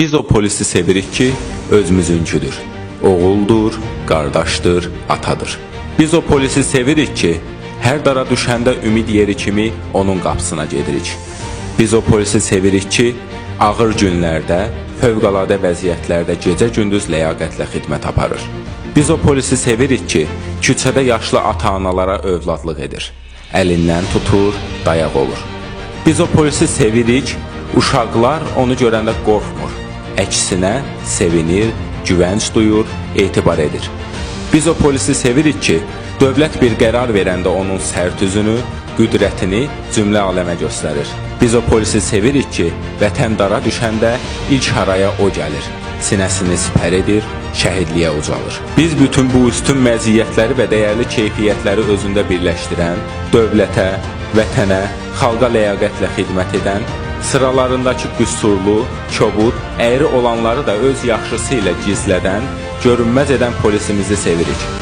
Biz o polisi sevirik ki, özümüzünküdür. Oğuldur, qardaşdır, atadır. Biz o polisi sevirik ki, hər dara düşəndə ümid yeri kimi onun qapısına gedirik. Biz o polisi sevirik ki, ağır günlərdə, fövqəladə vəziyyətlərdə gecə-gündüz ləyaqətlə xidmət aparır. Biz o polisi sevirik ki, küçədə yaşlı ata-analara övladlıq edir. Əlindən tutur, dayaq olur. Biz o polisi sevirik, uşaqlar onu görəndə qorxmur. Əksinə sevinir, güvənc duyur, etibar edir. Biz o polisi sevirik ki, dövlət bir qərar verəndə onun sərt üzünü, qüdrətini cümlə aləmə göstərir. Biz o polisi sevirik ki, vətən dara düşəndə ilk haraya o gəlir, sinəsini sipər edir, şəhidliyə ucalır. Biz bütün bu üstün məziyyətləri və dəyərli keyfiyyətləri özündə birləşdirən, dövlətə, vətənə, xalqa ləyaqətlə xidmət edən, sıralarındakı qüsurlu, kobud, əyri olanları da öz yaxşısı ilə gizlədən, görünməz edən polisimizi sevirik.